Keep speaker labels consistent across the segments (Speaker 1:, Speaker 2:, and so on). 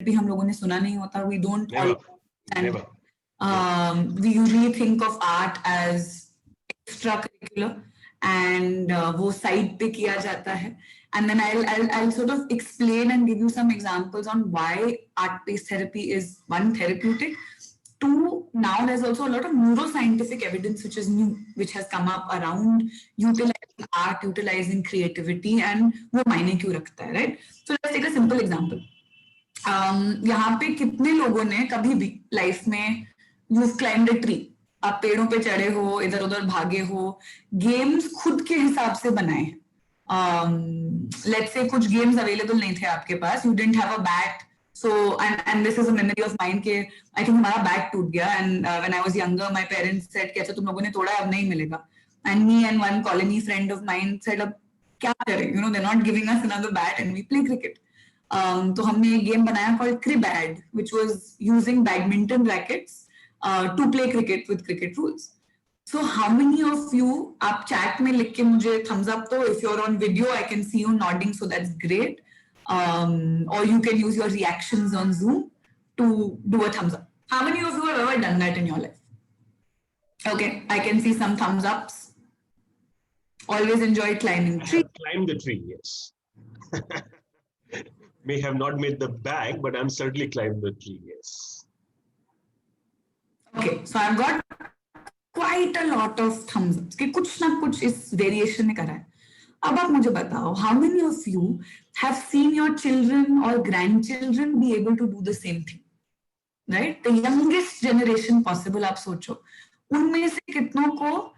Speaker 1: therapy हम लोगों ने सुना नहीं होता. We don't
Speaker 2: Never.
Speaker 1: We usually think of art as extracurricular and वो side पे किया जाता है. And then I'll sort of explain and give you some examples on why art-based therapy is one, therapeutic. Two, now there's also a lot of neuroscientific evidence which is new, which has come up around utilizing art, utilizing creativity, and वो मायने क्यों रखता है, right? So let's take a simple example. यहाँ पे कितने लोगों ने कभी भी लाइफ में you've climbed a tree, आप पेड़ों पे चढ़े हो, इधर उधर भागे हो, गेम्स खुद के हिसाब से बनाए हैं. Let's say कुछ गेम्स अवेलेबल नहीं थे आपके पास, you didn't have a bat, so and this is a memory of mine कि I think हमारा बैट टूट गया, and when I was younger my parents said कि अच्छा तुम लोगों ने तोड़ा अब नहीं मिलेगा, and me and one colony friend of mine said अब क्या करें, you know, they're not giving us another bat and we play cricket. तो हमने एक गेम बनाया called Cribad, which was using badminton rackets to play cricket with cricket rules. So how many of you, आप chat में लिख के मुझे thumbs up तो, if you're on video I can see you nodding, so that's great. Or you can use your reactions on Zoom to do a thumbs up. How many of you have ever done that in your life? Okay, I can see some thumbs ups. Always enjoy climbing tree.
Speaker 2: I have climbed the tree, yes. May have not made the bag, but I'm certainly climbed the tree, yes.
Speaker 1: Okay, so I've got quite a lot of thumbs ups कि कुछ ना कुछ इस variation ने करा है. अब आप मुझे बताओ, how many of you have seen your children or grandchildren be able to do the same thing? Right? The youngest generation possible, आप सोचो, उनमें से कितनों को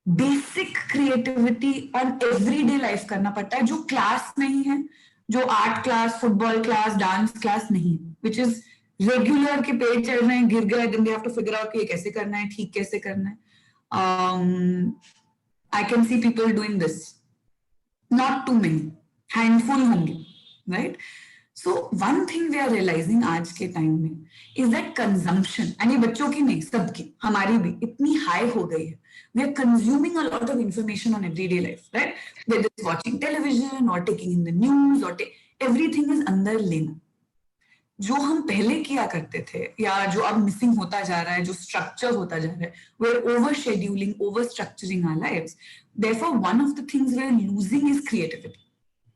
Speaker 1: basic creativity on everyday life करना पड़ता है, जो class नहीं है, जो art class, football class, dance class नहीं, which is regular के पेड़ चढ़ रहे हैं, गिर गए, then they have to figure out कि ये कैसे करना है, ठीक कैसे करना है. I can see people doing this. Not too many, handful होंगे, right? So one thing we are realizing आज के time में is that consumption, and ये बच्चों की नहीं, सबकी, हमारी भी इतनी high हो गई है. We are consuming a lot of information on everyday life, right? Whether it's watching television or taking in the news or everything is अंदर लेना. जो हम पहले किया करते थे या जो अब मिसिंग होता जा रहा है, जो स्ट्रक्चर होता जा रहा है, we're over scheduling, over structuring our lives. Therefore, one of the things we're losing is creativity,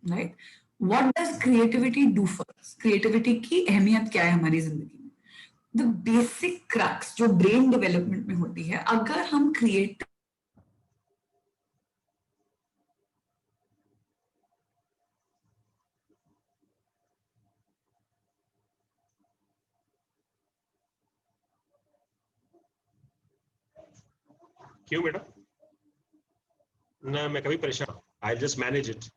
Speaker 1: right? What does creativity do for us? Creativity की अहमियत क्या है हमारी जिंदगी में? The basic crux जो brain development में होती है, अगर हम create
Speaker 2: क्यों बेटा? ना मैं कभी परेशान. I'll just manage it.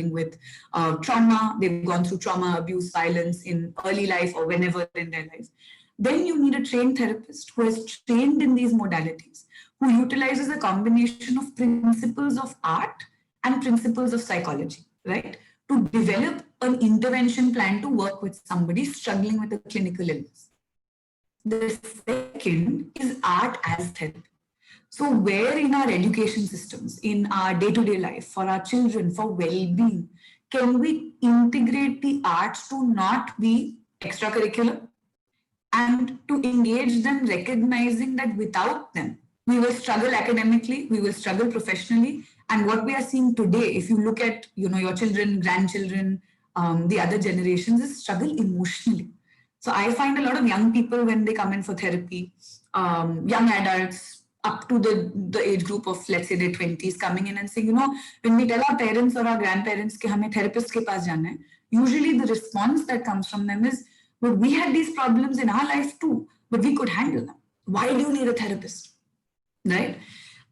Speaker 1: with trauma, they've gone through trauma, abuse, violence in early life or whenever in their life. Then you need a trained therapist who has trained in these modalities, who utilizes a combination of principles of art and principles of psychology, right? To develop an intervention plan to work with somebody struggling with a clinical illness. The second is art as therapy. So where in our education systems, in our day-to-day life, for our children, for well-being, can we integrate the arts to not be extracurricular and to engage them, recognizing that without them, we will struggle academically, we will struggle professionally. And what we are seeing today, if you look at your children, grandchildren, the other generations, is struggle emotionally. So I find a lot of young people when they come in for therapy, young adults up to the age group of, let's say, their 20s, coming in and saying, when we tell our parents or our grandparents कि हमें therapist के पास जाना है, usually the response that comes from them is, but we had these problems in our life too, but we could handle them. Why do you need a therapist? Right?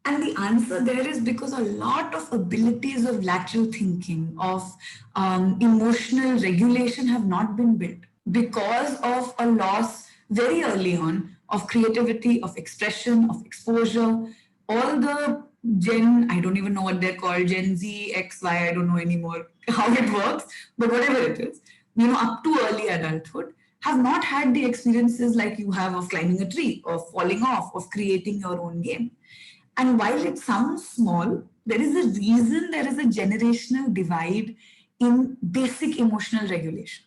Speaker 1: And the answer there is because a lot of abilities of lateral thinking, of emotional regulation have not been built because of a loss very early on of creativity, of expression, of exposure. All the I don't even know what they're called, Gen Z, X, Y, I don't know anymore how it works, but whatever it is, up to early adulthood, have not had the experiences like you have of climbing a tree, of falling off, of creating your own game. And while it sounds small, there is a reason there is a generational divide in basic emotional regulation,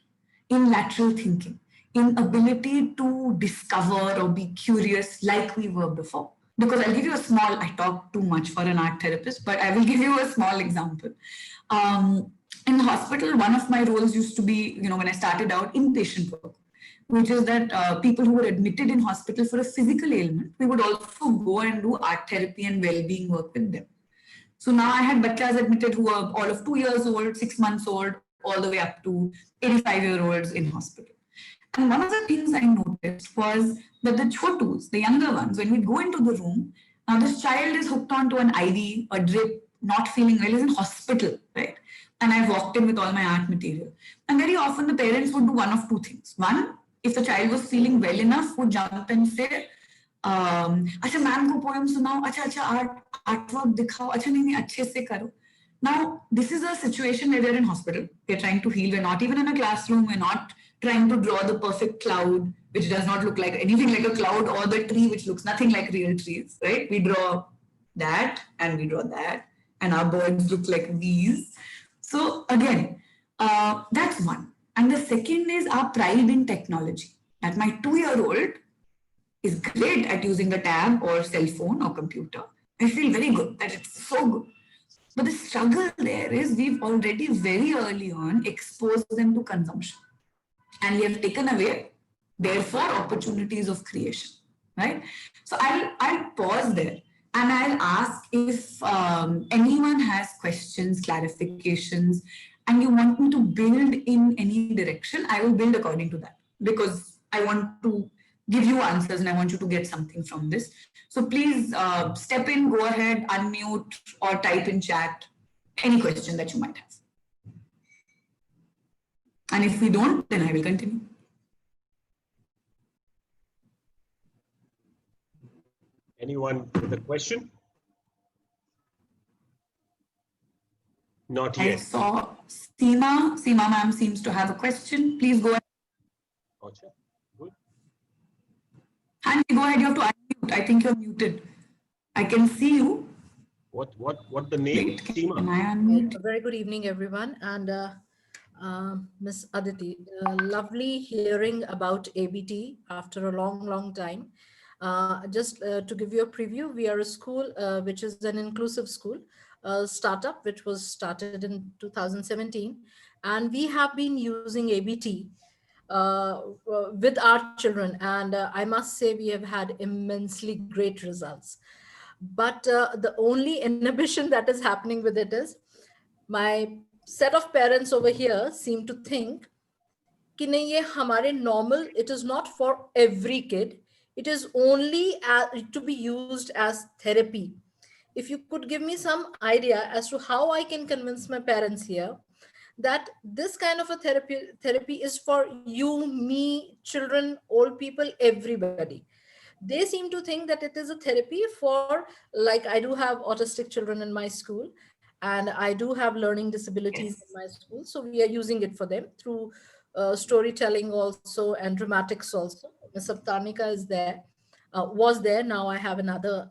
Speaker 1: in lateral thinking, in ability to discover or be curious like we were before. Because I'll give you a small, I talk too much for an art therapist, but I will give you a small example. In the hospital, one of my roles used to be, when I started out, inpatient work, which is that people who were admitted in hospital for a physical ailment, we would also go and do art therapy and well-being work with them. So now I had bachas admitted who were all of 2 years old, 6 months old, all the way up to 85-year-olds in hospital. And one of the things I noticed was that the chotus, the younger ones, when we go into the room, now this child is hooked onto an IV, a drip, not feeling well, is in hospital, right? And I walked in with all my art material. And very often the parents would do one of two things. One, if the child was feeling well enough, would jump and say, अच्छा ma'am को poem सुनाओ, अच्छा अच्छा artwork दिखाओ, अच्छा नहीं अच्छे से करो. Now this is a situation where we're in hospital, we're trying to heal, we're not even in a classroom, we're not trying to draw the perfect cloud which does not look like anything like a cloud, or the tree which looks nothing like real trees, right? We draw that and we draw that, and our birds look like these. So again, that's one. And the second is our pride in technology. That my 2-year-old is great at using a tab or cell phone or computer. I feel very good that it's so good. But the struggle there is we've already very early on exposed them to consumption. And we have taken away, therefore, opportunities of creation, right? So I'll pause there and I'll ask if anyone has questions, clarifications, and you want me to build in any direction, I will build according to that, because I want to give you answers and I want you to get something from this. So please step in, go ahead, unmute or type in chat any question that you might have. And if we don't, then I will continue.
Speaker 2: Anyone with a question? Not yet.
Speaker 1: I saw Seema. Seema ma'am seems to have a question. Please go ahead.
Speaker 2: Gotcha. Good.
Speaker 1: And go ahead, you have to unmute. I think you're muted. I can see you.
Speaker 2: What the name?
Speaker 1: Wait,
Speaker 2: Seema.
Speaker 1: can I unmute?
Speaker 3: A very good evening, everyone. And Miss Aditi, lovely hearing about ABT after a long time. Just to give you a preview, we are a school which is an inclusive school, startup which was started in 2017. And we have been using ABT with our children. And I must say we have had immensely great results. But the only inhibition that is happening with it is my set of parents over here seem to think कि नहीं ये हमारे normal, it is not for every kid. It is only to be used as therapy. If you could give me some idea as to how I can convince my parents here that this kind of a therapy is for you, me, children, old people, everybody. They seem to think that it is a therapy for, like, I do have autistic children in my school and I do have learning disabilities in my school. So we are using it for them through storytelling also and dramatics also. Ms. Saptanika is there. was there. Now I have another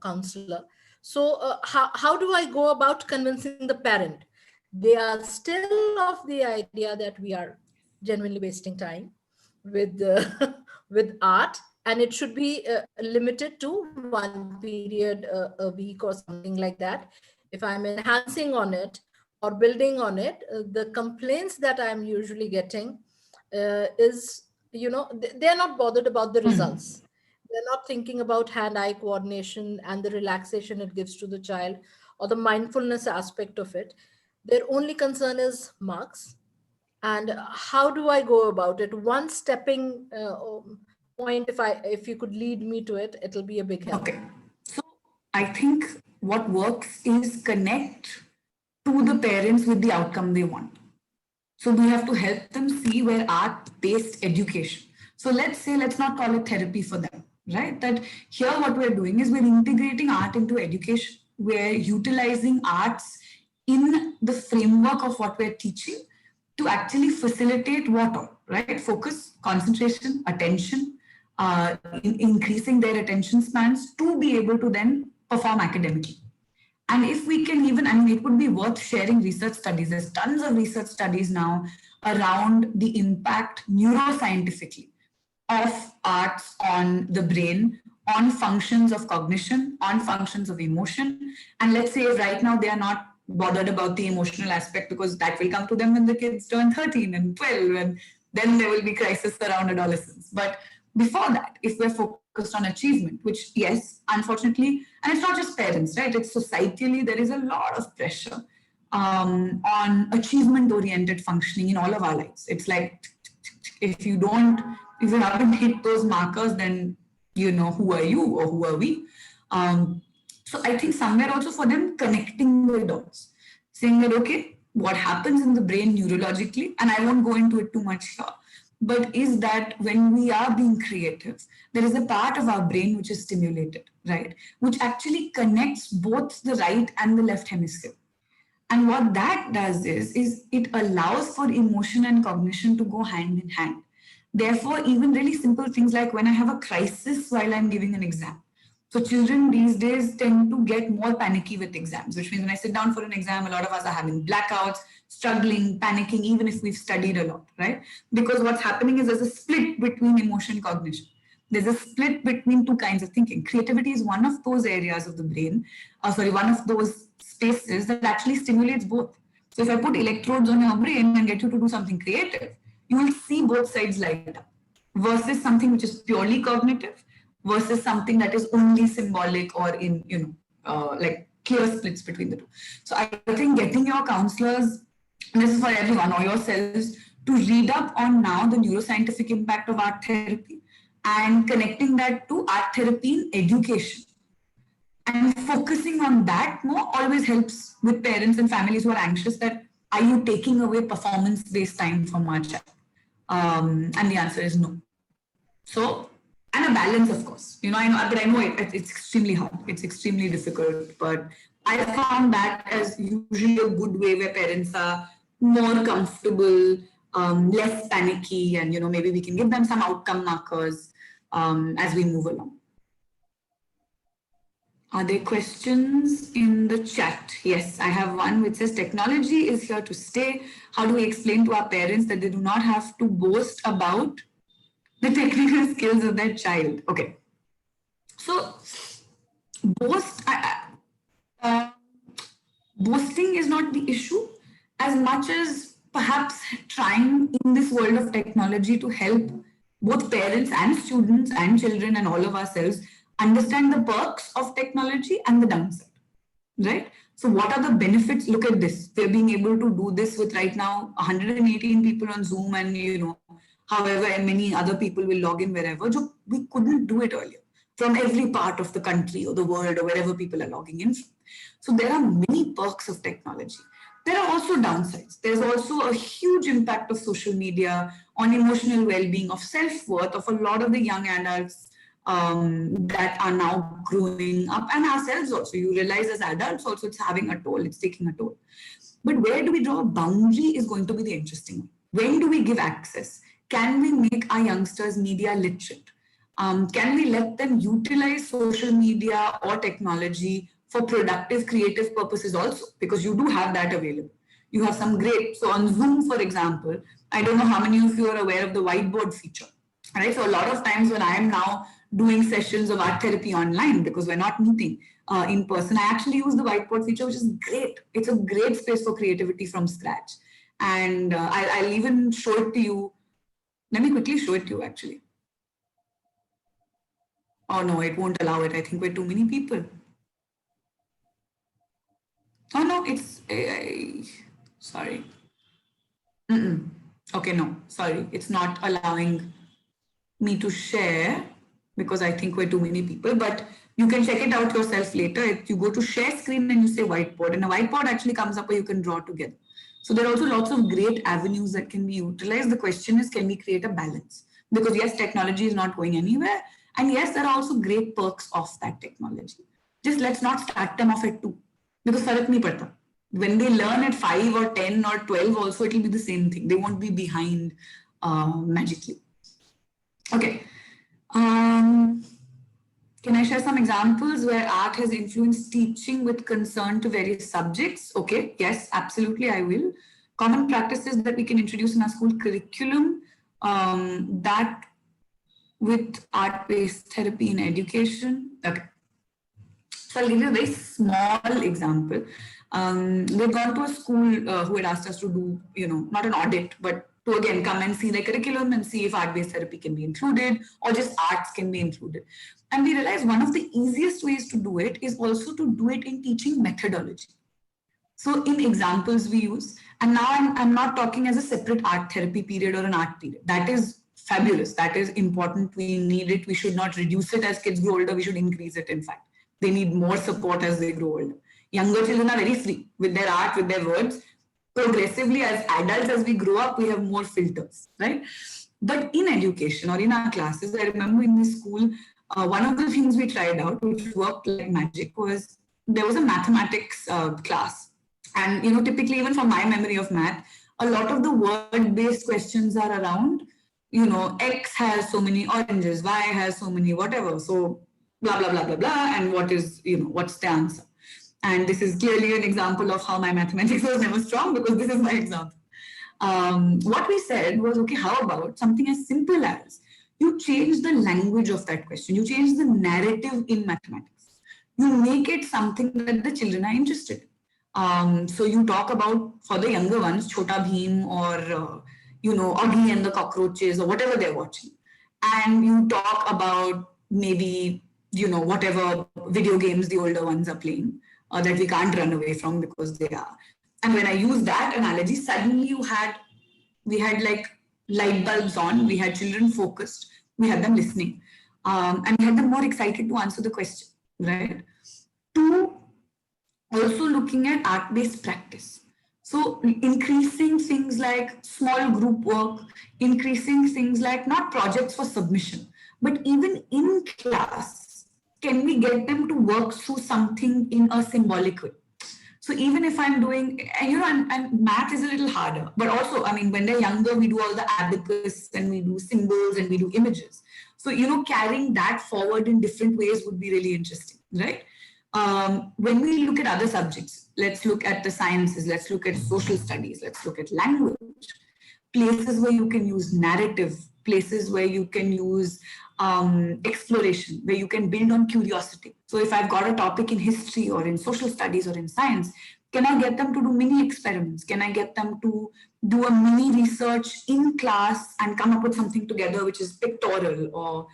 Speaker 3: counselor. So how do I go about convincing the parent? They are still of the idea that we are genuinely wasting time with with art, and it should be limited to one period a week or something like that. If I'm enhancing on it or building on it, the complaints that I'm usually getting is, they're not bothered about the
Speaker 1: Hmm.
Speaker 3: results. They're not thinking about hand-eye coordination and the relaxation it gives to the child or the mindfulness aspect of it. Their only concern is marks. And how do I go about it? One stepping point, if you could lead me to it, it'll be a big help.
Speaker 1: Okay. So I think what works is connect to the parents with the outcome they want. So we have to help them see where art-based education. So let's say, let's not call it therapy for them, right? That here what we're doing is we're integrating art into education. We're utilizing arts in the framework of what we're teaching to actually facilitate what all, right? Focus, concentration, attention, increasing their attention spans to be able to then perform academically. And if we can even, I mean, it would be worth sharing research studies. There's tons of research studies now around the impact neuroscientifically of arts on the brain, on functions of cognition, on functions of emotion. And let's say right now they are not bothered about the emotional aspect because that will come to them when the kids turn 13 and 12, and then there will be crisis around adolescence. But before that, if we're focused on achievement, which yes, unfortunately, and it's not just parents, right? It's societally, there is a lot of pressure on achievement-oriented functioning in all of our lives. It's like if you haven't hit those markers, then who are you or who are we? So I think somewhere also for them connecting the dots, saying that okay, what happens in the brain neurologically, and I won't go into it too much here, but is that when we are being creative, there is a part of our brain which is stimulated, right? Which actually connects both the right and the left hemisphere. And what that does is it allows for emotion and cognition to go hand in hand. Therefore, even really simple things like when I have a crisis while I'm giving an exam. So children these days tend to get more panicky with exams, which means when I sit down for an exam, a lot of us are having blackouts, struggling, panicking, even if we've studied a lot, right? Because what's happening is there's a split between emotion and cognition. There's a split between two kinds of thinking. Creativity is one of those areas of the brain, one of those spaces that actually stimulates both. So if I put electrodes on your brain and get you to do something creative, you will see both sides light up versus something which is purely cognitive versus something that is only symbolic or in, like clear splits between the two. So I think getting your counselors, and this is for everyone or yourselves, to read up on now the neuroscientific impact of art therapy and connecting that to art therapy in education. And focusing on that more always helps with parents and families who are anxious that are you taking away performance-based time from our child? And the answer is no. So, and a balance, of course. I know it's extremely hard. It's extremely difficult. But I found that as usually a good way where parents are more comfortable, less panicky, and maybe we can give them some outcome markers as we move along. Are there questions in the chat? Yes, I have one which says technology is here to stay. How do we explain to our parents that they do not have to boast about the technical skills of their child? Okay. So boasting is not the issue as much as perhaps trying in this world of technology to help both parents and students and children and all of ourselves understand the perks of technology and the downside, right? So what are the benefits? Look at this. We're being able to do this with right now 118 people on Zoom and, however many other people will log in wherever. We couldn't do it earlier from every part of the country or the world or wherever people are logging in from. So there are many perks of technology. There are also downsides. There's also a huge impact of social media on emotional well-being, of self-worth of a lot of the young adults that are now growing up, and ourselves also. You realize as adults also it's having a toll, it's taking a toll. But where do we draw a boundary is going to be the interesting one. When do we give access? Can we make our youngsters media literate? Can we let them utilize social media or technology for productive, creative purposes also? Because you do have that available. You have some great, so on Zoom, for example, I don't know how many of you are aware of the whiteboard feature, right? So a lot of times when I am now doing sessions of art therapy online, because we're not meeting in person, I actually use the whiteboard feature, which is great. It's a great space for creativity from scratch. And I'll even show it to you. Let me quickly show it to you actually. Oh no, it won't allow it. I think we're too many people. Oh no, it's, sorry. Okay, no, sorry. It's not allowing me to share because I think we're too many people, but you can check it out yourself later. If you go to share screen and you say whiteboard, and a whiteboard actually comes up where you can draw together. So there are also lots of great avenues that can be utilized. The question is, can we create a balance? Because yes, technology is not going anywhere. And yes, there are also great perks of that technology. Just let's not start them off at 2 because farak nahi padta. When they learn at 5 or 10 or 12 also, it will be the same thing. They won't be behind magically. Okay. Can I share some examples where art has influenced teaching with concern to various subjects? Okay, yes, absolutely, I will. Common practices that we can introduce in our school curriculum, that with art-based therapy in education. Okay. So I'll give you a very small example. We've gone to a school who had asked us to do, not an audit, but to again come and see their curriculum and see if art-based therapy can be included or just arts can be included. And we realized one of the easiest ways to do it is also to do it in teaching methodology. So in examples we use, and now I'm not talking as a separate art therapy period or an art period. That is fabulous. That is important. We need it. We should not reduce it as kids grow older. We should increase it, in fact. They need more support as they grow older. Younger children are very free with their art, with their words. Progressively, as adults, as we grow up, we have more filters, right? But in education or in our classes, I remember in this school, one of the things we tried out, which worked like magic, was there was a mathematics class. And, typically, even from my memory of math, a lot of the word-based questions are around, X has so many oranges, Y has so many whatever. So blah, blah, blah, blah, blah. And what is, what's the answer? And this is clearly an example of how my mathematics was never strong because this is my example. What we said was, okay, how about something as simple as you change the language of that question. You change the narrative in mathematics. You make it something that the children are interested in. So you talk about, for the younger ones, Chota Bheem or, Augie and the Cockroaches or whatever they're watching. And you talk about maybe, whatever video games the older ones are playing. That we can't run away from because they are. And when I use that analogy, suddenly we had like light bulbs on, we had children focused, we had them listening, and we had them more excited to answer the question, right? 2, also looking at art-based practice. So increasing things like small group work, increasing things like not projects for submission, but even in class, can we get them to work through something in a symbolic way? So even if I'm doing, and math is a little harder, but also, when they're younger, we do all the abacus and we do symbols and we do images. So, carrying that forward in different ways would be really interesting, right? When we look at other subjects, let's look at the sciences, let's look at social studies, let's look at language, places where you can use narrative, places where you can use exploration, where you can build on curiosity. So if I've got a topic in history or in social studies or in science, can I get them to do mini experiments? Can I get them to do a mini research in class and come up with something together, which is pictorial or,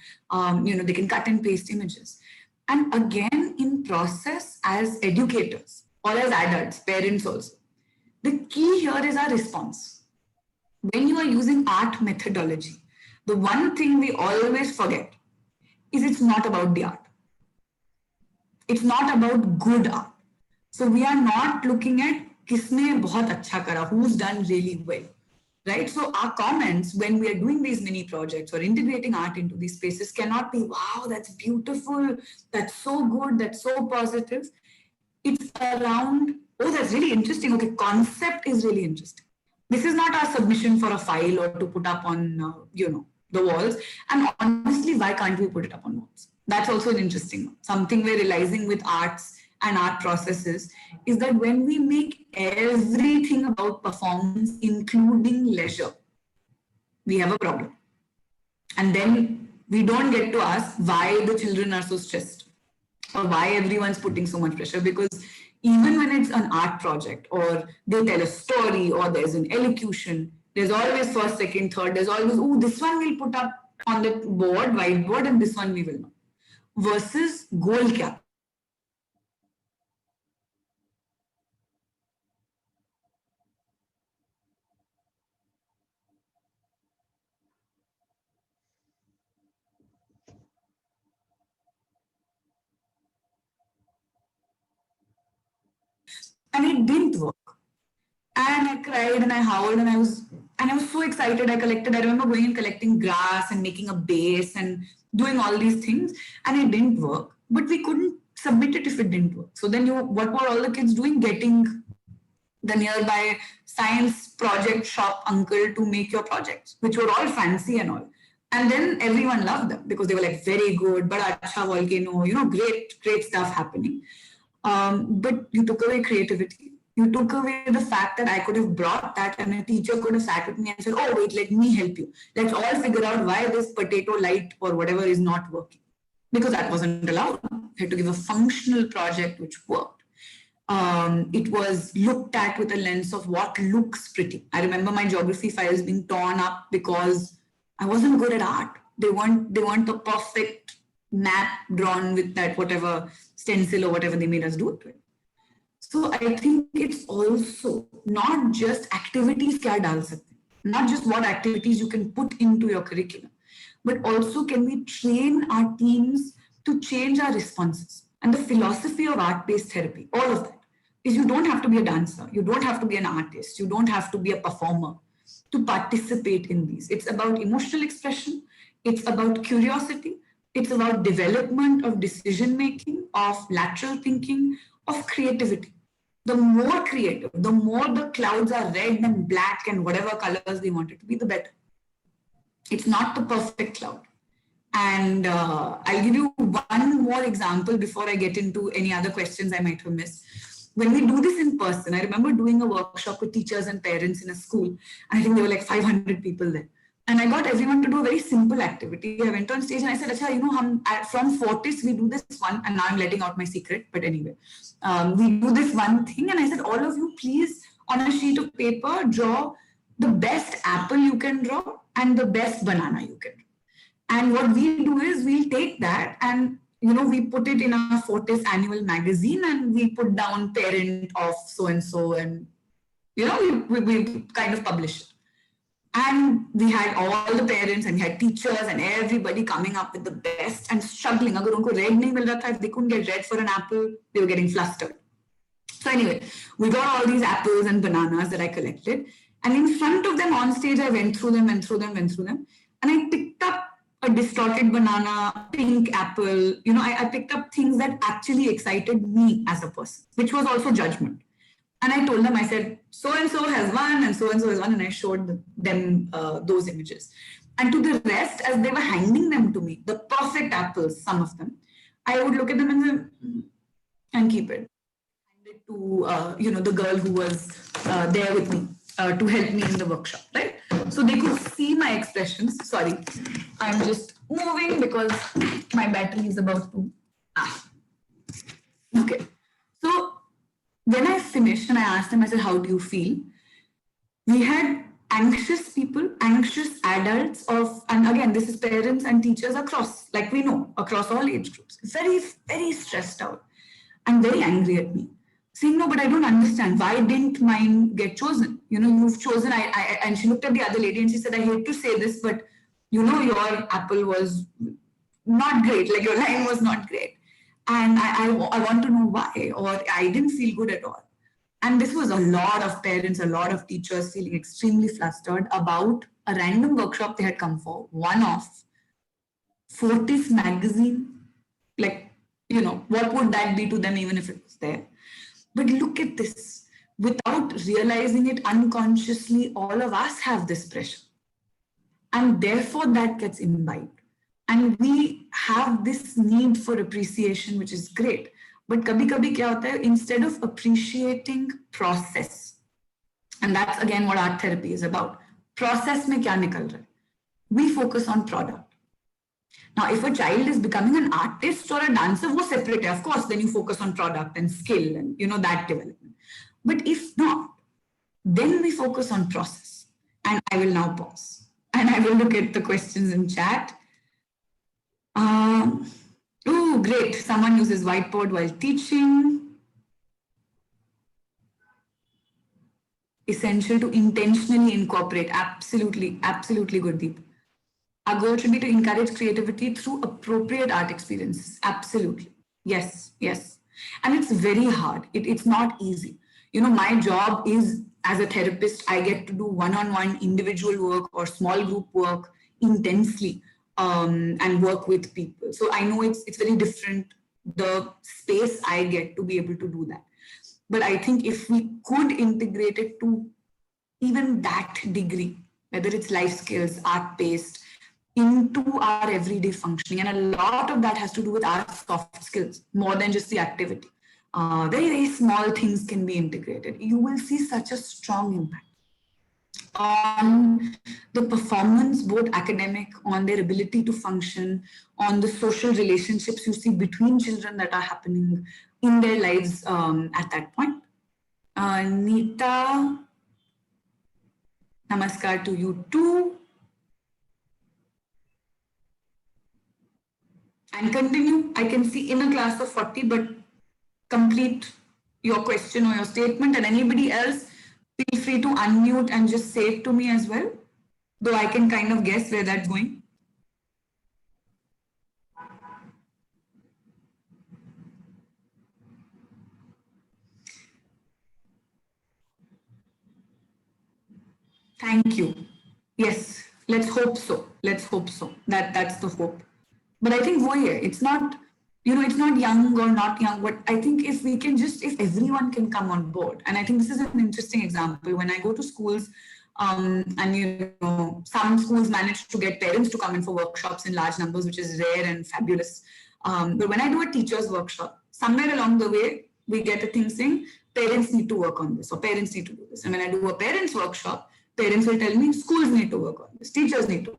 Speaker 1: they can cut and paste images. And again, in process as educators or as adults, parents also, the key here is our response. When you are using art methodology, the one thing we always forget is it's not about the art. It's not about good art. So we are not looking at kisne bahut acha kara, who's done really well, right? So our comments when we are doing these mini projects or integrating art into these spaces cannot be, wow, that's beautiful, that's so good, that's so positive. It's around, oh, that's really interesting. Okay, concept is really interesting. This is not our submission for a file or to put up on, the the walls. And honestly, why can't we put it up on walls? That's also an interesting one. Something we're realizing with arts and art processes is that when we make everything about performance, including leisure, we have a problem. And then we don't get to ask why the children are so stressed or why everyone's putting so much pressure. Because even when it's an art project or they tell a story or there's an elocution, there's always first, second, third. There's always, oh, this one we'll put up on the board, whiteboard, and this one we will not. Versus goal kya? And it didn't work. And I cried and I howled and I was so excited. I remember going and collecting grass and making a base and doing all these things, and it didn't work. But we couldn't submit it if it didn't work. So then what were all the kids doing? Getting the nearby science project shop uncle to make your projects, which were all fancy and all. And then everyone loved them because they were like very good, but acha volcano, great stuff happening. But you took away creativity. You took away the fact that I could have brought that and a teacher could have sat with me and said, oh, wait, let me help you. Let's all figure out why this potato light or whatever is not working. Because that wasn't allowed. I had to give a functional project which worked. It was looked at with a lens of what looks pretty. I remember my geography files being torn up because I wasn't good at art. They weren't the perfect map drawn with that whatever stencil or whatever they made us do it with. So I think it's also not just activities kya dal sakte, not just what activities you can put into your curriculum, but also can we train our teams to change our responses. And the philosophy of art-based therapy, all of that, is you don't have to be a dancer, you don't have to be an artist, you don't have to be a performer to participate in these. It's about emotional expression, it's about curiosity, it's about development of decision-making, of lateral thinking, of creativity. The more creative, the more the clouds are red and black and whatever colors they want it to be, the better. It's not the perfect cloud. And I'll give you one more example before I get into any other questions I might have missed. When we do this in person, I remember doing a workshop with teachers and parents in a school. And I think there were like 500 people there. And I got everyone to do a very simple activity. I went on stage and I said, Acha, from Fortis, we do this one, and now I'm letting out my secret, but anyway, we do this one thing. And I said, all of you, please, on a sheet of paper, draw the best apple you can draw and the best banana you can draw. And what we do is we'll take that and, we put it in our Fortis annual magazine and we put down parent of so-and-so and, we kind of publish it. And we had all the parents and we had teachers and everybody coming up with the best and struggling. Agar unko red nahi mil raha tha, if they couldn't get red for an apple, they were getting flustered. So anyway, we got all these apples and bananas that I collected. And in front of them on stage, I went through them. And I picked up a distorted banana, pink apple. I picked up things that actually excited me as a person, which was also judgment. And I told them, I said, so-and-so has won and so-and-so has won. And I showed them those images. And to the rest, as they were handing them to me, the perfect apples, some of them, I would look at them and say, and keep it. Hand it to, the girl who was there with me to help me in the workshop, right? So they could see my expressions. Sorry, I'm just moving because my battery is about to, Okay. So when I finished and I asked them, I said, how do you feel? We had anxious people, anxious adults and again, this is parents and teachers across, like we know, across all age groups, very, very stressed out and very angry at me, saying, no, but I don't understand. Why didn't mine get chosen? You've chosen, and she looked at the other lady and she said, I hate to say this, but your apple was not great, like your line was not great. And I want to know why, or I didn't feel good at all. And this was a lot of parents, a lot of teachers feeling extremely flustered about a random workshop they had come for, one-off, Fortis magazine. Like, what would that be to them even if it was there? But look at this. Without realizing it unconsciously, all of us have this pressure. And therefore that gets imbibed. And we have this need for appreciation, which is great. But kabhi kabhi kya hota hai, instead of appreciating process, and that's again what art therapy is about, process mein kya nikal raha hai, we focus on product. Now, if a child is becoming an artist or a dancer, wo separate hai. Of course, then you focus on product and skill and that development. But if not, then we focus on process. And I will now pause and I will look at the questions in chat. Oh, great. Someone uses whiteboard while teaching. Essential to intentionally incorporate. Absolutely, absolutely, Gurdeep. Our goal should be to encourage creativity through appropriate art experiences. Absolutely. Yes, yes. And it's very hard. It's not easy. My job is, as a therapist, I get to do one-on-one individual work or small group work intensely and work with people. So I know it's very different, the space I get to be able to do that. But I think if we could integrate it to even that degree, whether it's life skills, art-based, into our everyday functioning. And a lot of that has to do with our soft skills, more than just the activity. Very, very small things can be integrated. You will see such a strong impact on the performance, both academic, on their ability to function, on the social relationships you see between children that are happening in their lives at that point. Neeta, namaskar to you too. And continue. I can see in a class of 40, but complete your question or your statement. And anybody else, feel free to unmute and just say it to me as well, though I can kind of guess where that's going. Thank you. Yes, let's hope so. Let's hope so. That's the hope. But I think it's not, it's not young or not young, but I think if everyone can come on board, and I think this is an interesting example. When I go to schools, and some schools manage to get parents to come in for workshops in large numbers, which is rare and fabulous. But when I do a teacher's workshop, somewhere along the way, we get a thing saying, parents need to work on this, or parents need to do this. And when I do a parents workshop, parents will tell me, schools need to work on this, teachers need to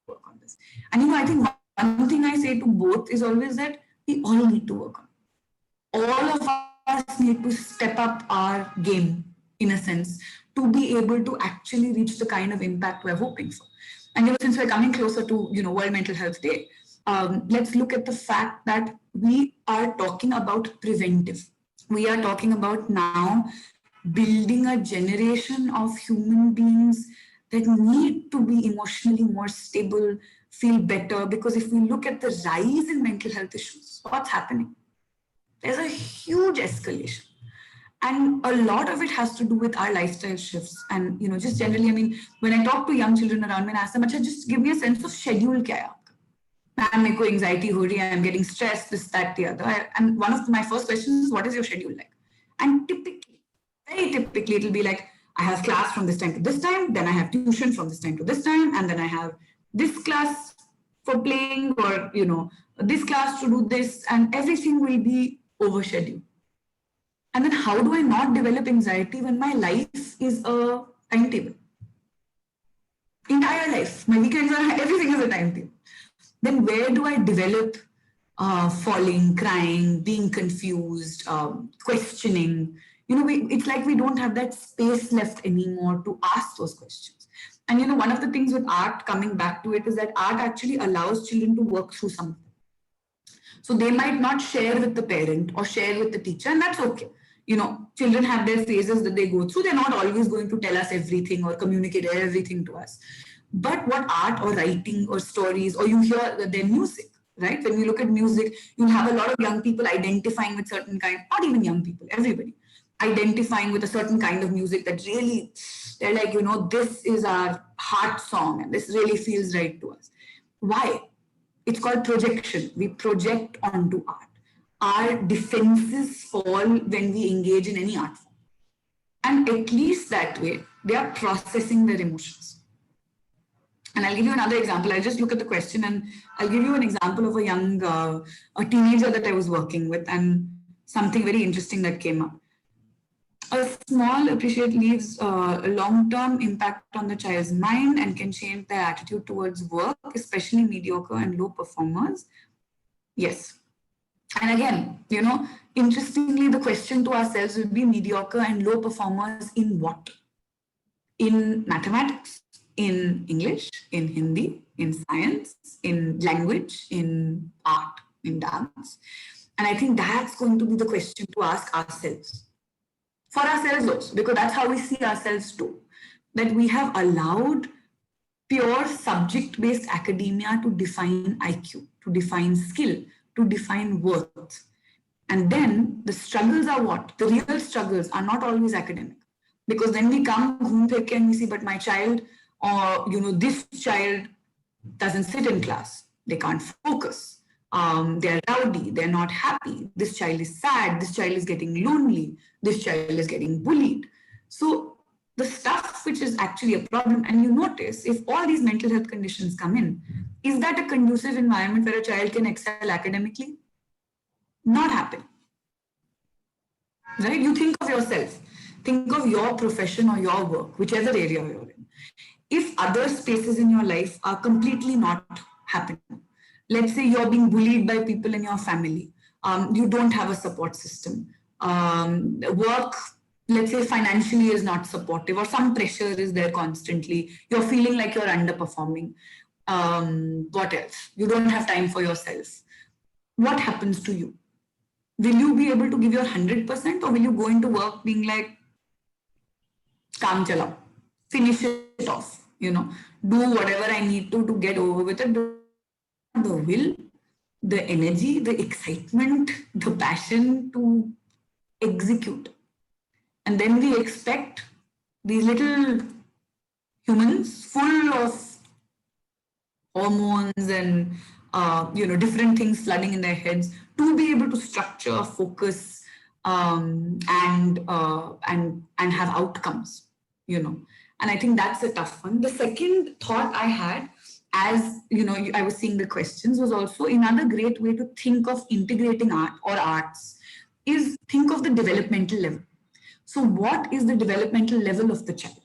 Speaker 1: work on this. And I think one thing I say to both is always that we all need to work on. All of us need to step up our game, in a sense, to be able to actually reach the kind of impact we're hoping for. And since we're coming closer to World Mental Health Day, let's look at the fact that we are talking about preventive. We are talking about now building a generation of human beings that need to be emotionally more stable, feel better, because if we look at the rise in mental health issues, what's happening? There's a huge escalation. And a lot of it has to do with our lifestyle shifts. And, just generally, when I talk to young children around me and ask them, just give me a sense of schedule kya hai aapka? Ma'am, meko anxiety ho rahi hai, I'm getting stressed, this, that, the other. And one of my first questions is, what is your schedule like? And very typically, it'll be like, I have class from this time to this time, then I have tuition from this time to this time, and then I have this class for playing, or, this class to do this, and everything will be overscheduled. And then how do I not develop anxiety when my life is a timetable? Entire life, my weekends are, everything is a timetable. Then where do I develop falling, crying, being confused, questioning? It's like we don't have that space left anymore to ask those questions. And one of the things with art, coming back to it, is that art actually allows children to work through something. So they might not share with the parent or share with the teacher, and that's okay. Children have their phases that they go through. They're not always going to tell us everything or communicate everything to us. But what art or writing or stories, or you hear their music, right? When we look at music, you have a lot of young people identifying with certain kind, not even young people, everybody, identifying with a certain kind of music that really, they're like, this is our heart song and this really feels right to us. Why? It's called projection. We project onto art. Our defenses fall when we engage in any art form. And at least that way, they are processing their emotions. And I'll give you another example. I'll just look at the question and I'll give you an example of a young, a teenager that I was working with and something very interesting that came up. A small appreciate leaves a long-term impact on the child's mind and can change their attitude towards work, especially mediocre and low performers. Yes. And again, you know, interestingly, the question to ourselves would be mediocre and low performers in what? In mathematics, in English, in Hindi, in science, in language, in art, in dance. And I think that's going to be the question to ask ourselves. For ourselves also, because that's how we see ourselves too. That we have allowed pure subject-based academia to define IQ, to define skill, to define worth. And then the struggles are what? The real struggles are not always academic. Because then we come and we see, but my child or, you know, this child doesn't sit in class. They can't focus. They're rowdy. They're not happy. This child is sad. This child is getting lonely. This child is getting bullied. So the stuff which is actually a problem, and you notice if all these mental health conditions come in, is that a conducive environment where a child can excel academically? Not happening. Right? You think of yourself. Think of your profession or your work, whichever area you're in. If other spaces in your life are completely not happening, let's say you're being bullied by people in your family, you don't have a support system, work, let's say financially is not supportive or some pressure is there constantly, you're feeling like you're underperforming, what else? You don't have time for yourself. What happens to you? Will you be able to give your 100% or will you go into work being like, kaam chala, finish it off, you know, do whatever I need to get over with it. The will, the energy, the excitement, the passion to execute. And then we expect these little humans full of hormones and you know, different things flooding in their heads to be able to structure, focus, and have outcomes, you know. And I think that's a tough one. The second thought I had, as you know, I was seeing the questions, was also another great way to think of integrating art or arts is think of the developmental level. So what is the developmental level of the child?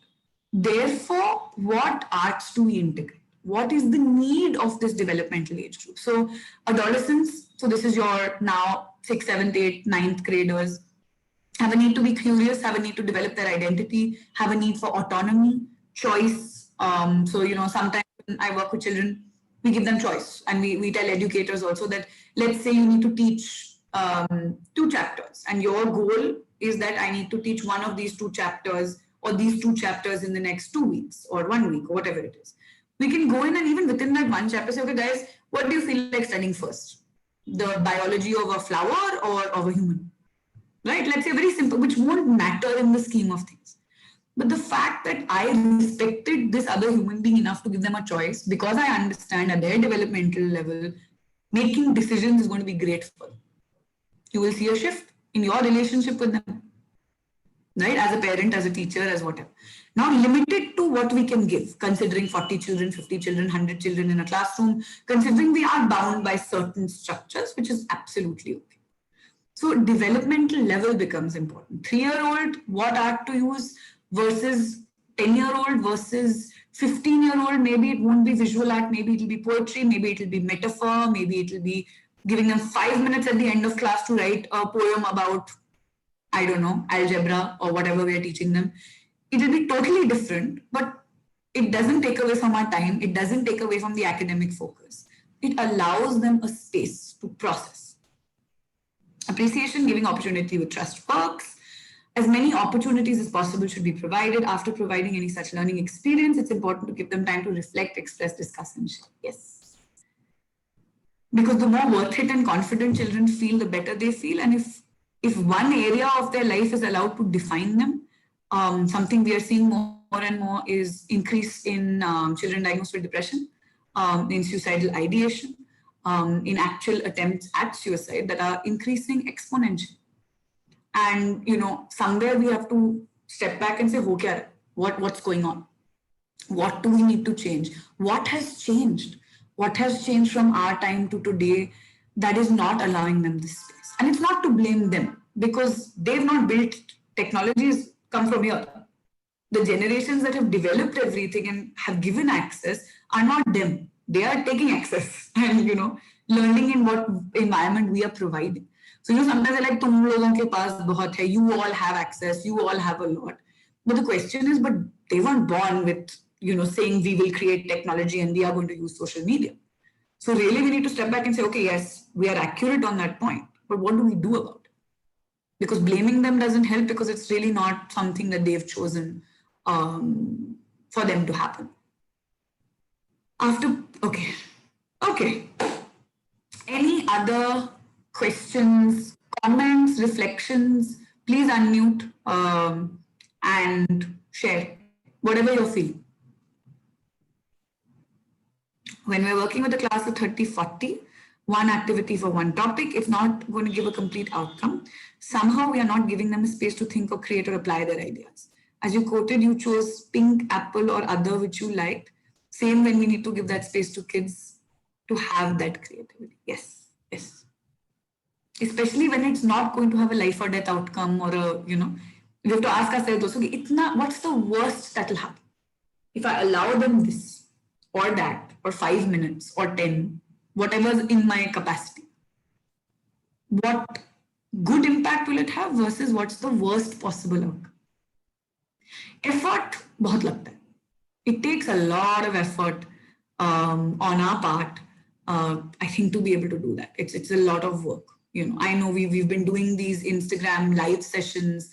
Speaker 1: Therefore, what arts do we integrate? What is the need of this developmental age group? So adolescents, so this is your now 6th, 7th, 8th, 9th graders, have a need to be curious, have a need to develop their identity, have a need for autonomy, choice. So, you know, sometimes when I work with children, we give them choice. And we tell educators also that, let's say you need to teach 2 chapters. And your goal is that I need to teach one of these 2 chapters or these 2 chapters in the next 2 weeks or 1 week or whatever it is. We can go in and even within that 1 chapter say, okay, guys, what do you feel like studying first? The biology of a flower or of a human? Right? Let's say very simple, which won't matter in the scheme of things. But the fact that I respected this other human being enough to give them a choice because I understand at their developmental level, making decisions is going to be great for them. You will see a shift in your relationship with them, right? As a parent, as a teacher, as whatever. Now limited to what we can give, considering 40 children, 50 children, 100 children in a classroom, considering we are bound by certain structures, which is absolutely okay. So developmental level becomes important. 3-year-old, what art to use versus 10-year-old versus 15-year-old. Maybe it won't be visual art, maybe it'll be poetry, maybe it'll be metaphor, maybe it'll be giving them 5 minutes at the end of class to write a poem about, I don't know, algebra or whatever we are teaching them. It'll be totally different, but it doesn't take away from our time. It doesn't take away from the academic focus. It allows them a space to process. Appreciation, giving opportunity with trust works. As many opportunities as possible should be provided. After providing any such learning experience, it's important to give them time to reflect, express, discuss, and share. Yes. Because the more worth it and confident children feel, the better they feel. And if one area of their life is allowed to define them, something we are seeing more and more is increase in children diagnosed with depression, in suicidal ideation, in actual attempts at suicide that are increasing exponentially. And, you know, somewhere we have to step back and say, what's going on? What do we need to change? What has changed? What has changed from our time to today that is not allowing them this space? And it's not to blame them because they've not built technologies come from here. The generations that have developed everything and have given access are not them. They are taking access and learning in what environment we are providing. So sometimes they're like, "Tum logon ke paas bahut hai. You all have access. You all have a lot." But the question is, but they weren't born with saying we will create technology and we are going to use social media. So really, we need to step back and say, okay, yes, we are accurate on that point, but what do we do about it? Because blaming them doesn't help because it's really not something that they've chosen for them to happen. Okay. Any other questions, comments, reflections? Please unmute and share whatever you're feeling. When we're working with a class of 30, 40, one activity for one topic, it's not going to give a complete outcome. Somehow we are not giving them a space to think or create or apply their ideas. As you quoted, you chose pink, apple, or other which you liked. Same when we need to give that space to kids to have that creativity. Yes. Especially when it's not going to have a life or death outcome or we have to ask ourselves also, what's the worst that will happen? If I allow them this or that or 5 minutes or 10, whatever's in my capacity, what good impact will it have versus what's the worst possible outcome? Effort बहुत लगता है. It takes a lot of effort on our part, I think, to be able to do that. It's a lot of work. I know we've been doing these Instagram live sessions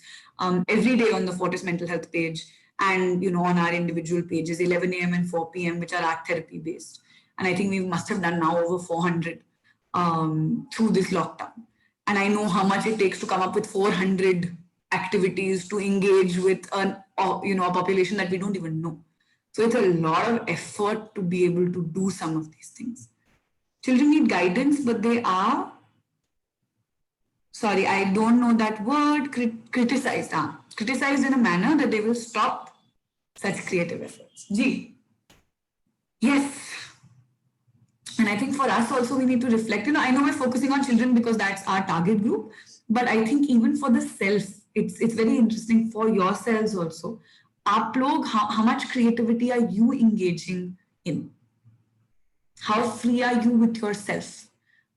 Speaker 1: every day on the Fortis Mental Health page and on our individual pages, 11 a.m. and 4 p.m., which are art therapy based. And I think we must have done now over 400 through this lockdown. And I know how much it takes to come up with 400 activities to engage with a population that we don't even know. So it's a lot of effort to be able to do some of these things. Children need guidance, but they are, sorry, I don't know that word, criticized. Criticized in a manner that they will stop such creative efforts. Ji. Yes. And I think for us also, we need to reflect. I know we're focusing on children because that's our target group, but I think even for the self, it's very interesting for yourselves also. Aap log, how much creativity are you engaging in? How free are you with yourself?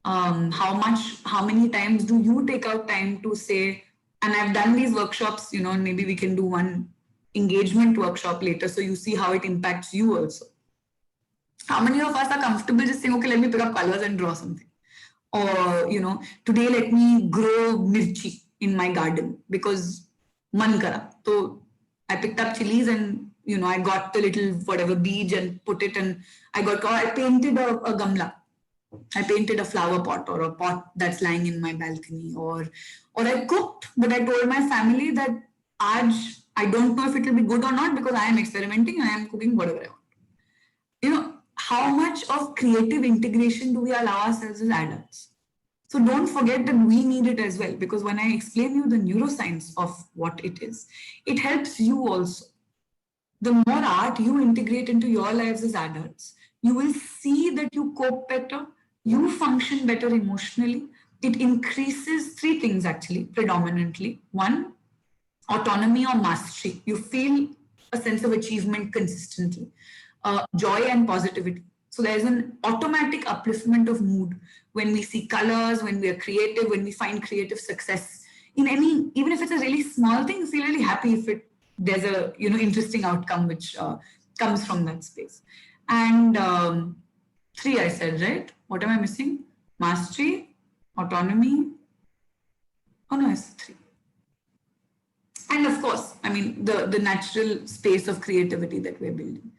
Speaker 1: How many times do you take out time to say, and I've done these workshops, maybe we can do one engagement workshop later so you see how it impacts you also. How many of us are comfortable just saying, okay, let me pick up colors and draw something? Or, today let me grow mirchi in my garden because man kara. So I picked up chilies and, I got the little whatever beej and put it, and I painted a gamla. I painted a flower pot or a pot that's lying in my balcony, or I cooked, but I told my family that I don't know if it will be good or not because I am experimenting and I am cooking whatever I want. How much of creative integration do we allow ourselves as adults? So don't forget that we need it as well, because when I explain you the neuroscience of what it is, it helps you also. The more art you integrate into your lives as adults, you will see that you cope better, you function better emotionally. It increases 3 things actually, predominantly. 1, autonomy or mastery. You feel a sense of achievement consistently. Joy and positivity. So there's an automatic upliftment of mood when we see colors, when we are creative, when we find creative success in any, even if it's a really small thing, you feel really happy if there's a interesting outcome which comes from that space. And 3 I said, right? What am I missing? Mastery, autonomy. Oh no, it's 3. And of course, I mean, the natural space of creativity that we're building.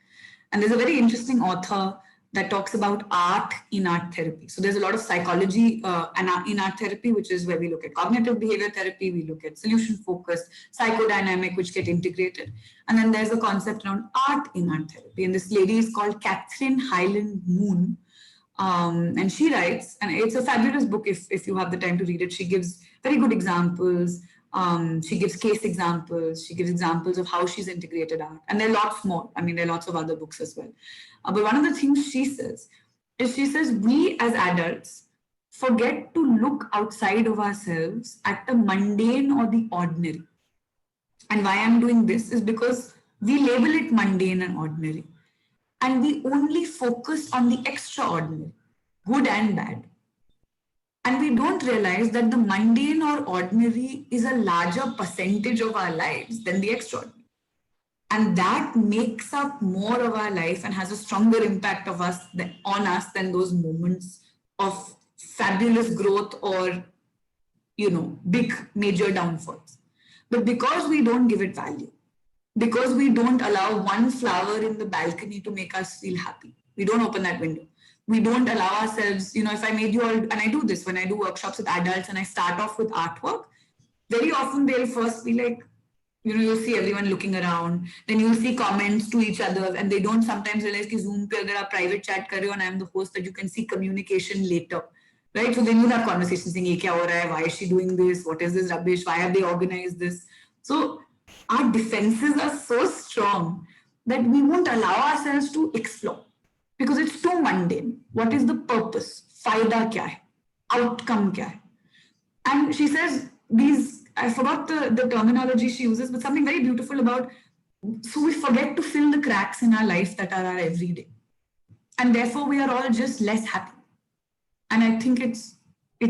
Speaker 1: And there's a very interesting author that talks about art in art therapy. So there's a lot of psychology in art therapy, which is where we look at cognitive behavior therapy, we look at solution focused, psychodynamic, which get integrated. And then there's a concept around art in art therapy. And this lady is called Catherine Highland Moon. And she writes, and it's a fabulous book if you have the time to read it. She gives very good examples She gives case examples. She gives examples of how she's integrated art. And there are lots more. I mean, there are lots of other books as well. But one of the things she says is she says, we as adults forget to look outside of ourselves at the mundane or the ordinary. And why I'm doing this is because we label it mundane and ordinary. And we only focus on the extraordinary, good and bad. And we don't realize that the mundane or ordinary is a larger percentage of our lives than the extraordinary. And that makes up more of our life and has a stronger impact on us than those moments of fabulous growth or, big major downfalls. But because we don't give it value, because we don't allow one flower in the balcony to make us feel happy, we don't open that window. We don't allow ourselves, if I made you all, and I do this when I do workshops with adults and I start off with artwork, very often they'll first be like, you'll see everyone looking around, then you'll see comments to each other, and they don't sometimes realize that Zoom pe agar aap private chat kar rahe ho and I'm the host, that you can see communication later, right? So then you'll have conversations saying, ye kya ho raha hai? Why is she doing this? What is this rubbish? Why have they organized this? So our defenses are so strong that we won't allow ourselves to explore because it's too mundane. What is the purpose? Faida kya hai? Outcome kya hai? And she says I forgot the terminology she uses, but something very beautiful about, so we forget to fill the cracks in our life that are our everyday. And therefore we are all just less happy. And I think it's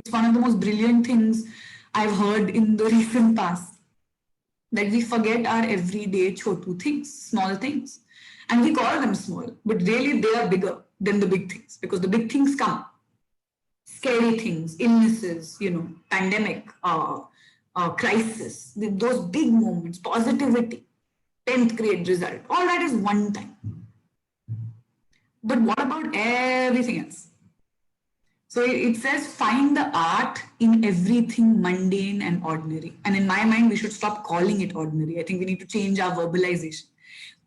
Speaker 1: one of the most brilliant things I've heard in the recent past, that we forget our everyday chotu things, small things. And we call them small, but really they are bigger than the big things, because the big things come. Scary things, illnesses, pandemic, crisis, those big moments, positivity, 10th grade result, all that is one time. But what about everything else? So it says, find the art in everything mundane and ordinary. And in my mind, we should stop calling it ordinary. I think we need to change our verbalization.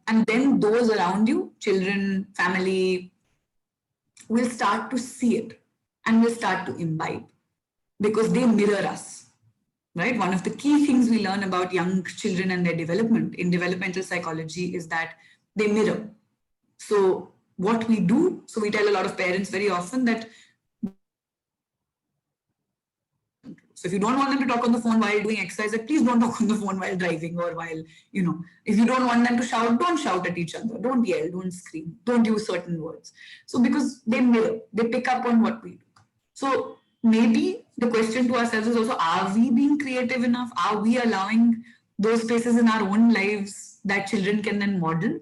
Speaker 1: And then those around you, children, family, will start to see it and will start to imbibe because they mirror us, right? One of the key things we learn about young children and their development in developmental psychology is that they mirror. So what we do, so we tell a lot of parents very often that, so if you don't want them to talk on the phone while doing exercise, please don't talk on the phone while driving or while, if you don't want them to shout, don't shout at each other, don't yell, don't scream, don't use certain words. So because they mirror, they pick up on what we do. So maybe the question to ourselves is also, are we being creative enough? Are we allowing those spaces in our own lives that children can then model?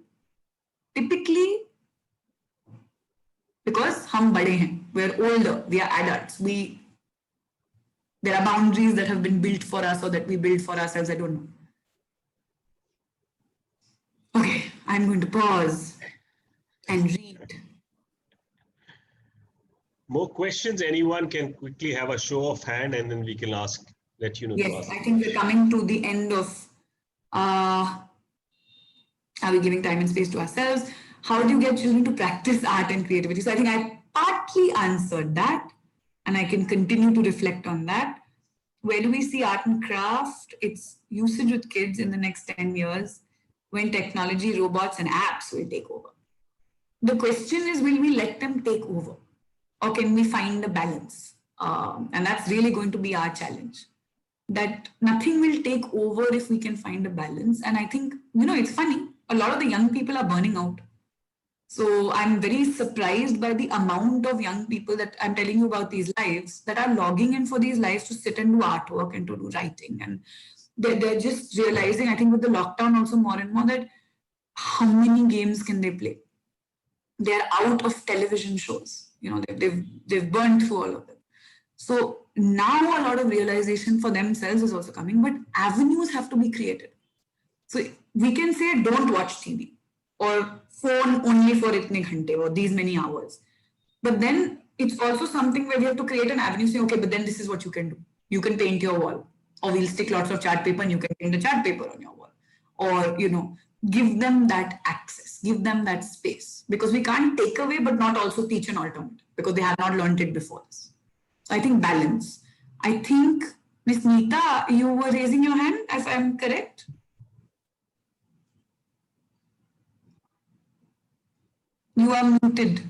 Speaker 1: Typically, because hum bade hain, we're older, we are adults, there are boundaries that have been built for us or that we build for ourselves, I don't know. Okay, I'm going to pause and read.
Speaker 2: More questions? Anyone can quickly have a show of hand and then we can let you know.
Speaker 1: Yes, I think we're coming to the end of, are we giving time and space to ourselves? How do you get children to practice art and creativity? So I think I partly answered that and I can continue to reflect on that. Where do we see art and craft? Its usage with kids in the next 10 years when technology, robots and apps will take over. The question is, will we let them take over? Or can we find a balance? And that's really going to be our challenge. That nothing will take over if we can find a balance. And I think, it's funny, a lot of the young people are burning out. So I'm very surprised by the amount of young people that I'm telling you about these lives that are logging in for these lives to sit and do artwork and to do writing. And they're just realizing, I think with the lockdown also more and more, that how many games can they play? They're out of television shows. They've burned through all of them. So now a lot of realization for themselves is also coming, but avenues have to be created. So we can say, don't watch TV or phone only for itne ghante or these many hours. But then it's also something where we have to create an avenue saying, okay, but then this is what you can do. You can paint your wall, or we'll stick lots of chart paper and you can paint the chart paper on your wall. Or, give them that access, give them that space, because we can't take away but not also teach an alternative because they have not learned it before this. So I think balance. I think Miss Neeta, you were raising your hand, if I'm correct. You are muted.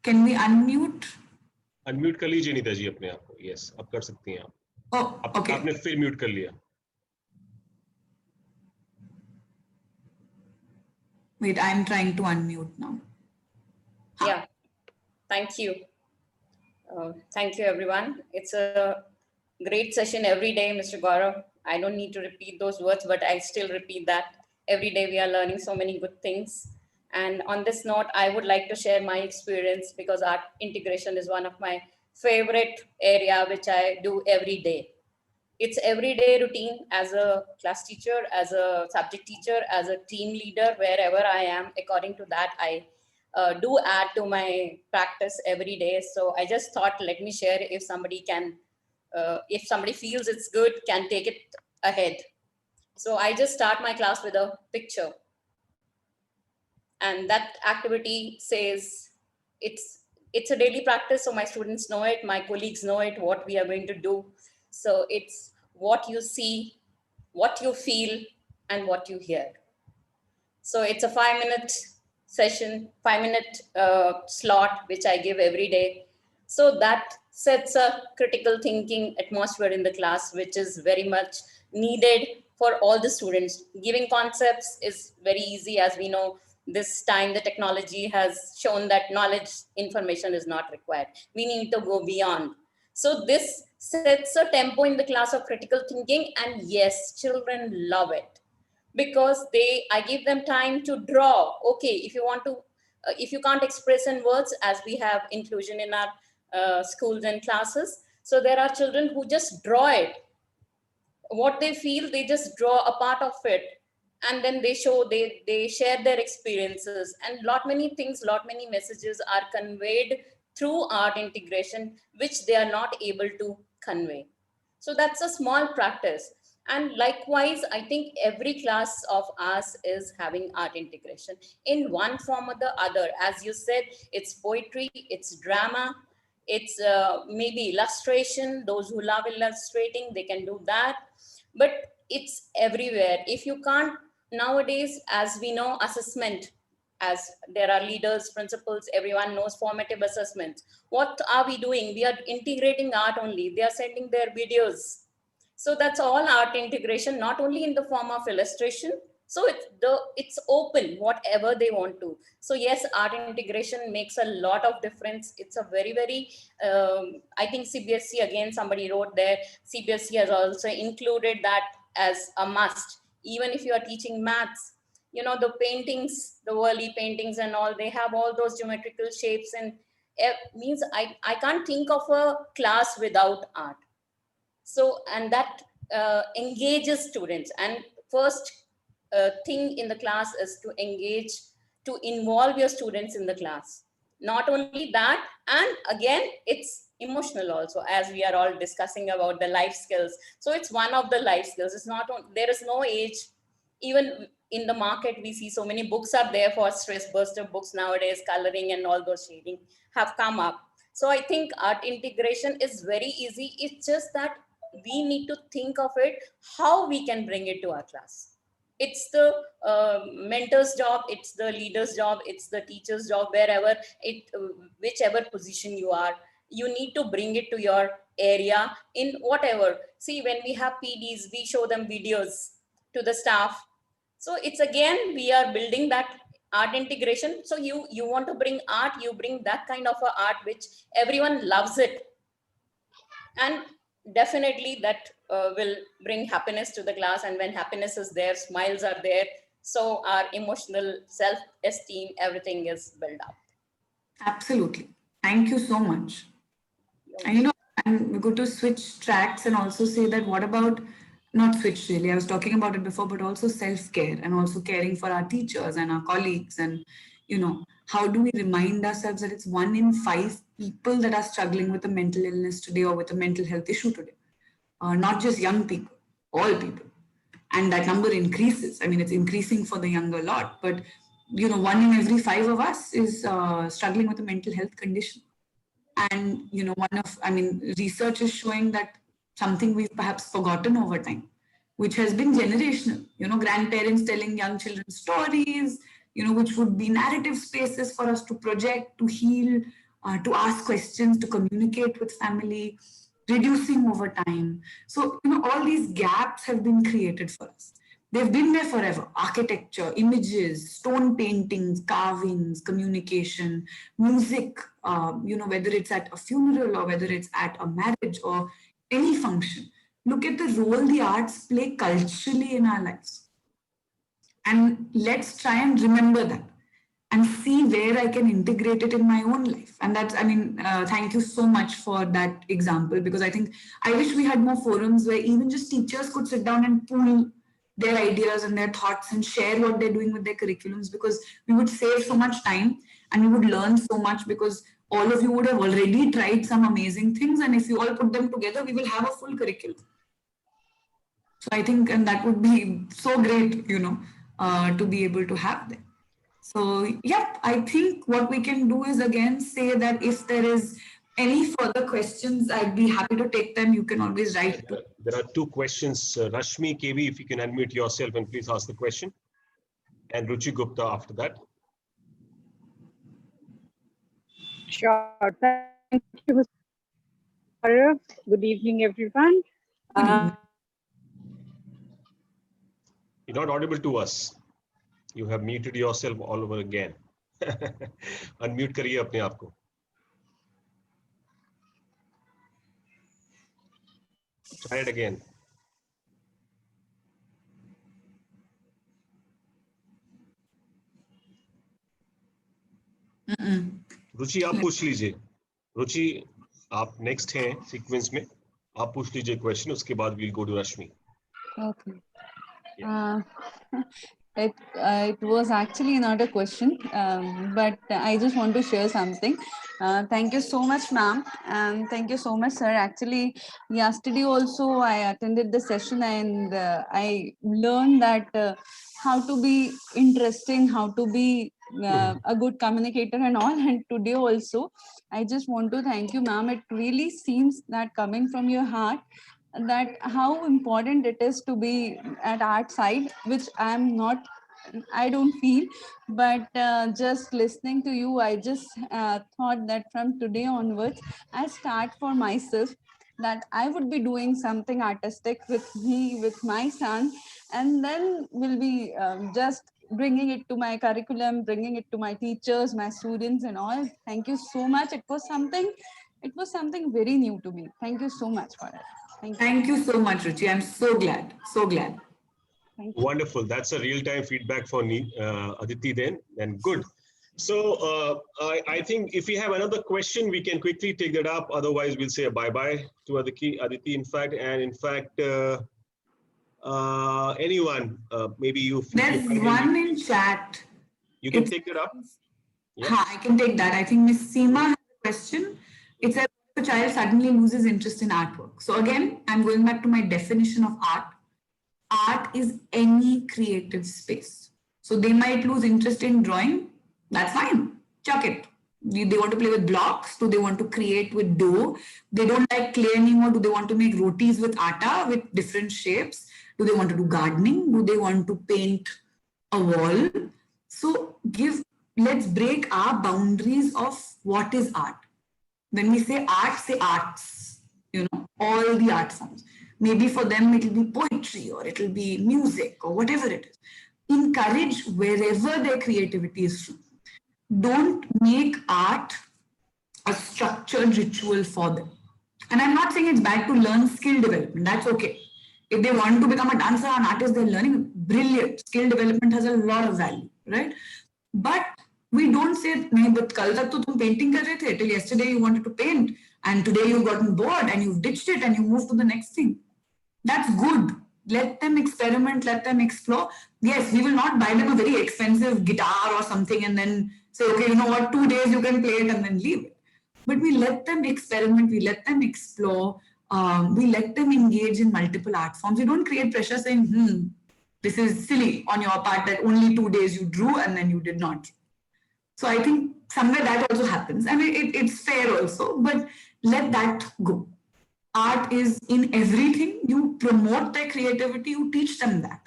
Speaker 1: Can we unmute?
Speaker 2: Unmute कर लीजिए नीता जी अपने आप को. Yes, अब कर सकती हैं आप.
Speaker 1: Oh, okay.
Speaker 2: आपने फिर म्यूट कर लिया.
Speaker 1: Wait, I'm trying to unmute now.
Speaker 4: Yeah, thank you. Thank you, everyone. It's a great session every day, Mr. Gaurav. I don't need to repeat those words, but I still repeat that. Every day we are learning so many good things. And on this note, I would like to share my experience because art integration is one of my favorite area, which I do every day. It's everyday routine as a class teacher, as a subject teacher, as a team leader, wherever I am. According to that, I do add to my practice every day. So I just thought, let me share if somebody can, if somebody feels it's good, can take it ahead. So I just start my class with a picture. And that activity says it's a daily practice. So my students know it, my colleagues know it, what we are going to do. So it's what you see, what you feel, and what you hear. So it's a 5-minute session, 5-minute slot, which I give every day. So that sets a critical thinking atmosphere in the class, which is very much needed for all the students. Giving concepts is very easy, as we know. This time the technology has shown that knowledge information is not required. We need to go beyond. So this sets a tempo in the class of critical thinking, and yes, children love it because I give them time to draw. Okay, if you want to, if you can't express in words, as we have inclusion in our schools and classes, so there are children who just draw it. What they feel, they just draw a part of it, and then they show, they share their experiences, and lot many things, lot many messages are conveyed through art integration, which they are not able to convey. So that's a small practice. And likewise, I think every class of us is having art integration in one form or the other. As you said, it's poetry, it's drama, it's maybe illustration. Those who love illustrating, they can do that. But it's everywhere. If you can't, nowadays, as we know, assessment, as there are leaders, principals, everyone knows formative assessments. What are we doing? We are integrating art only. They are sending their videos. So that's all art integration, not only in the form of illustration. So it's open, whatever they want to. So yes, art integration makes a lot of difference. It's a very, very, I think CBSE, again, somebody wrote there, CBSE has also included that as a must. Even if you are teaching maths, you know, the paintings, the Wali paintings and all, they have all those geometrical shapes, and it means I can't think of a class without art. So, and that engages students. And first thing in the class is to engage, to involve your students in the class. Not only that, and again, it's emotional also, as we are all discussing about the life skills. So it's one of the life skills. It's not, there is no age. Even in the market, we see so many books are there for stress buster books nowadays, coloring and all those shading have come up. So I think art integration is very easy. It's just that we need to think of it, how we can bring it to our class. It's the mentor's job, it's the leader's job, it's the teacher's job, wherever it, whichever position you are, you need to bring it to your area in whatever. See, when we have PDs, we show them videos to the staff. So it's again, we are building that art integration. So you want to bring art, you bring that kind of a art which everyone loves it. And definitely that will bring happiness to the class. And when happiness is there, smiles are there, so our emotional self-esteem, everything is built up.
Speaker 1: Absolutely. Thank you so much. And you know, I'm going to switch tracks and also say that what about, not switch really, I was talking about it before, but also self-care and also caring for our teachers and our colleagues. And, you know, how do we remind ourselves that it's 1 in 5 people that are struggling with a mental illness today or with a mental health issue today? Not just young people, all people. And that number increases. I mean, it's increasing for the younger lot, but, you know, 1 in every 5 of us is struggling with a mental health condition. And, you know, research is showing that something we've perhaps forgotten over time, which has been generational. Grandparents telling young children stories, which would be narrative spaces for us to project, to heal, to ask questions, to communicate with family, reducing over time. So, all these gaps have been created for us. They've been there forever. Architecture, images, stone paintings, carvings, communication, music, whether it's at a funeral or whether it's at a marriage or any function. Look at the role the arts play culturally in our lives. And let's try and remember that and see where I can integrate it in my own life. And that's, thank you so much for that example, because I wish we had more forums where even just teachers could sit down and pool their ideas and their thoughts and share what they're doing with their curriculums, because we would save so much time and we would learn so much, because all of you would have already tried some amazing things. And if you all put them together, we will have a full curriculum. So I think, and that would be so great, to be able to have them. So, yep, I think what we can do is again say that if there is any further questions, I'd be happy to take them. You can always write.
Speaker 2: There are two questions. Rashmi KV, if you can unmute yourself and please ask the question. And Ruchi Gupta after that.
Speaker 5: Sure. Thank you, Mr. Good evening, everyone.
Speaker 2: You're not audible to us. You have muted yourself all over again. Unmute करिए अपने आप को. Try it again. रुचि आप पूछ लीजिए. रुचि आप next हैं sequence में. आप पूछ लीजिए क्वेश्चन, उसके बाद we'll go to Rashmi.
Speaker 6: Okay. It was actually not a question, but I just want to share something. Thank you so much, ma'am, and thank you so much, sir. Actually, yesterday also I attended the session and I learned that how to be interesting, how to be a good communicator and all. And today also, I just want to thank you, ma'am. It really seems that coming from your heart, that how important it is to be at art side, which I don't feel, but just listening to you, I just thought that from today onwards, I start for myself that I would be doing something artistic with me, with my son, and then will be just bringing it to my curriculum, bringing it to my teachers, my students and all. Thank you so much. It was something very new to me. Thank you so much for it.
Speaker 1: Thank you so much, Ruchi. I'm so glad. So glad.
Speaker 2: Wonderful. That's a real-time feedback for Aditi then, and good. So I think if we have another question, we can quickly take that up. Otherwise, we'll say a bye-bye to Aditi, in fact. And in fact, anyone, maybe you.
Speaker 1: There's one in chat.
Speaker 2: You can take it up.
Speaker 1: Yeah. I can take that. I think Miss Seema has a question. It says, if a child suddenly loses interest in artwork. So again, I'm going back to my definition of art. Art is any creative space. So they might lose interest in drawing. That's fine. Chuck it. They want to play with blocks? Do they want to create with dough? They don't like clay anymore. Do they want to make rotis with atta with different shapes? Do they want to do gardening? Do they want to paint a wall? So let's break our boundaries of what is art. When we say art, say arts, all the art forms. Maybe for them, it'll be poetry or it'll be music or whatever it is. Encourage wherever their creativity is from. Don't make art a structured ritual for them. And I'm not saying it's bad to learn skill development. That's okay. If they want to become a dancer or an artist, they're learning. Brilliant. Skill development has a lot of value, right? But we don't say, but kal tak to tum painting kar rahe the, till yesterday you wanted to paint, and today you've gotten bored and you've ditched it and you moved to the next thing. That's good. Let them experiment, let them explore. Yes, we will not buy them a very expensive guitar or something and then say, okay, 2 days you can play it and then leave it. But we let them experiment, we let them explore, we let them engage in multiple art forms. We don't create pressure saying, this is silly on your part that only 2 days you drew and then you did not. So I think somewhere that also happens. And it's fair also, but let that go. art is in everything. You promote their creativity, you teach them that.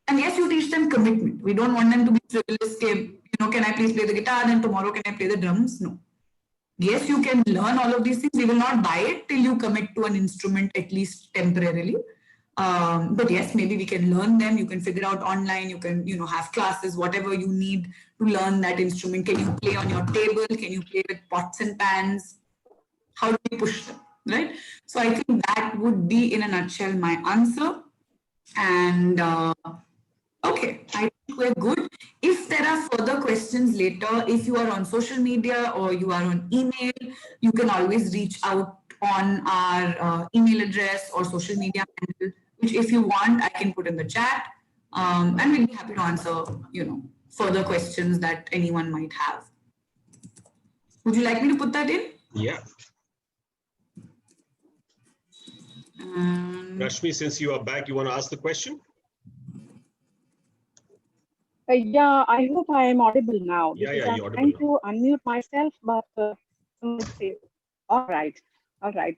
Speaker 1: And yes, you teach them commitment. We don't want them to be frivolous, can I please play the guitar, then tomorrow can I play the drums? No. Yes, you can learn all of these things. We will not buy it till you commit to an instrument, at least temporarily. But yes, maybe we can learn them. You can figure out online. You can, have classes, whatever you need to learn that instrument. Can you play on your table? Can you play with pots and pans? How do we push them, right? So I think that would be, in a nutshell, my answer. And okay, I think we're good. If there are further questions later, if you are on social media or you are on email, you can always reach out on our email address or social media handle, which if you want, I can put in the chat. And we'll be happy to answer, further questions that anyone might have. Would you like me to put that in?
Speaker 2: Yeah. Rashmi, since you are back, you want to ask the question?
Speaker 5: Yeah, I hope I am audible now.
Speaker 2: Yeah,
Speaker 5: because
Speaker 2: yeah, you're
Speaker 5: I'm trying
Speaker 2: audible
Speaker 5: to unmute myself, but all right,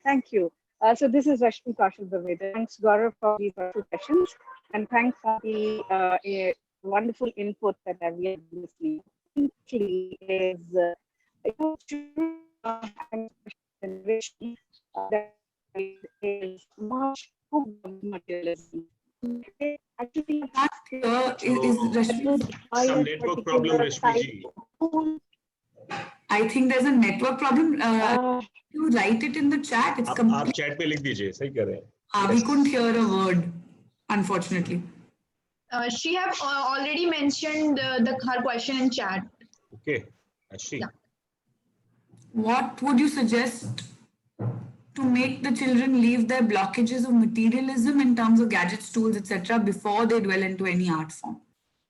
Speaker 5: thank you. So this is Rashmi Kaushal Daveda. Thanks, Gaurav, for these wonderful questions, and thanks for the wonderful input that we are listening. Simply is generation that is much too materialism. Actually,
Speaker 2: Some network problem, Rashmi ji.
Speaker 1: I think there's a network problem. You write it in the chat. It's complete.
Speaker 2: आप chat में लिख दीजिए, सही कह रहे हैं.
Speaker 1: We couldn't hear a word, unfortunately.
Speaker 7: She have already mentioned her question in chat.
Speaker 2: Okay, actually.
Speaker 7: Yeah.
Speaker 1: What would you suggest to make the children leave their blockages of materialism in terms of gadgets, tools, etc., before they dwell into any art form?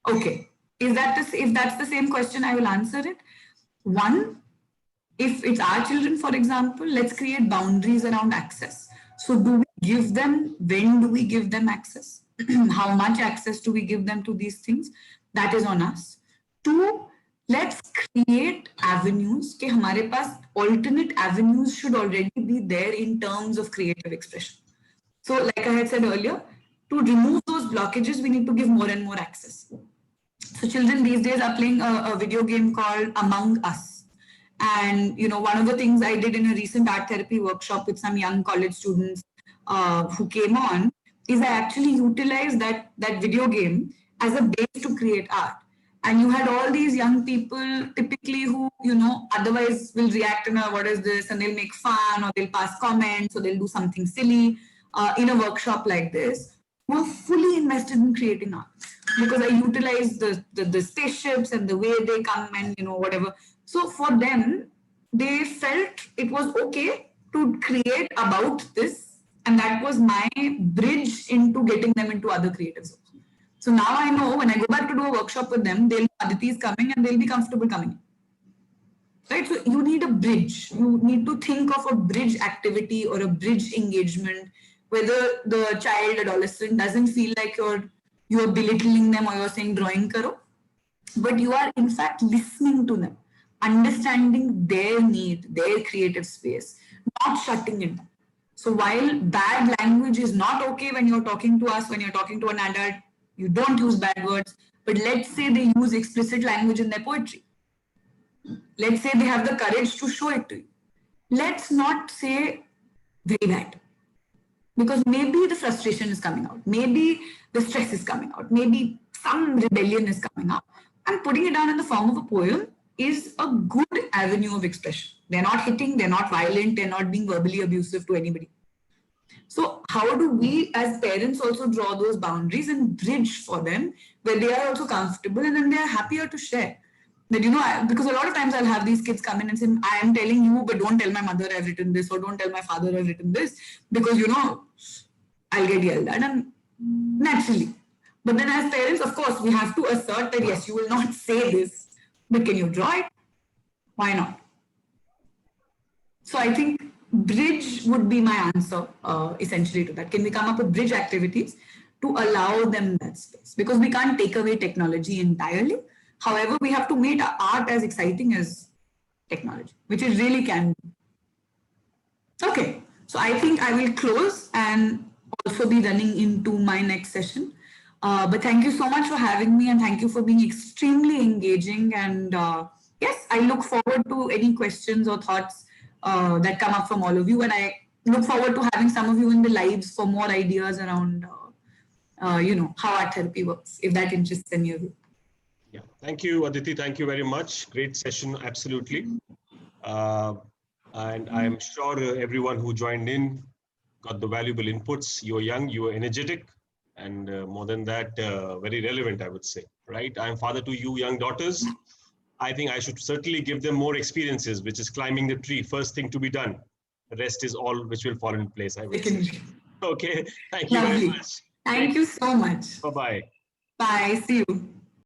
Speaker 1: Okay, if that's the same question, I will answer it. One, if it's our children, for example, let's create boundaries around access. So do we give them, when do we give them access? How much access do we give them to these things? That is on us. Two, let's create avenues. कि हमारे पास alternate avenues should already be there in terms of creative expression. So like I had said earlier, to remove those blockages, we need to give more and more access. So children these days are playing a video game called Among Us. And, one of the things I did in a recent art therapy workshop with some young college students who came on is I actually utilized that video game as a base to create art. And you had all these young people typically who, otherwise will react in a, what is this? And they'll make fun or they'll pass comments or they'll do something silly in a workshop like this. Were fully invested in creating art because I utilized the spaceships and the way they come and, whatever. So for them, they felt it was okay to create about this. And that was my bridge into getting them into other creatives. So now I know when I go back to do a workshop with them, they'll know Aditi is coming and they'll be comfortable coming in. Right? So you need a bridge. You need to think of a bridge activity or a bridge engagement, whether the child, adolescent doesn't feel like you're belittling them or you're saying drawing karo, but you are in fact listening to them, understanding their need, their creative space, not shutting it down. So while bad language is not okay when you're talking to us, when you're talking to an adult, you don't use bad words, but let's say they use explicit language in their poetry. Let's say they have the courage to show it to you. Let's not say very bad, because maybe the frustration is coming out, maybe the stress is coming out, maybe some rebellion is coming out, and putting it down in the form of a poem is a good avenue of expression. They're not hitting, they're not violent, they're not being verbally abusive to anybody. So how do we as parents also draw those boundaries and bridge for them where they are also comfortable and then they are happier to share? That, because a lot of times I'll have these kids come in and say, I am telling you, but don't tell my mother I've written this, or don't tell my father I've written this, because, I'll get yelled at, and naturally. But then as parents, of course, we have to assert that, yes, you will not say this, but can you draw it? Why not? So I think bridge would be my answer, essentially, to that. Can we come up with bridge activities to allow them that space? Because we can't take away technology entirely. However, we have to make art as exciting as technology, which it really can be. Okay, So I think I will close and also be running into my next session. But thank you so much for having me, and thank you for being extremely engaging. And yes, I look forward to any questions or thoughts that come up from all of you. And I look forward to having some of you in the lives for more ideas around, how art therapy works, if that interests any of you.
Speaker 2: Yeah, thank you, Aditi. Thank you very much. Great session, absolutely. And I'm sure everyone who joined in got the valuable inputs. You were young, you were energetic, and more than that, very relevant, I would say, right? I'm father to you young daughters. I think I should certainly give them more experiences, which is climbing the tree, first thing to be done. The rest is all which will fall in place, I would say. Okay, thank you very
Speaker 1: Lovely.
Speaker 2: much.
Speaker 1: Thank you so much.
Speaker 2: Bye-bye.
Speaker 1: Bye. See you.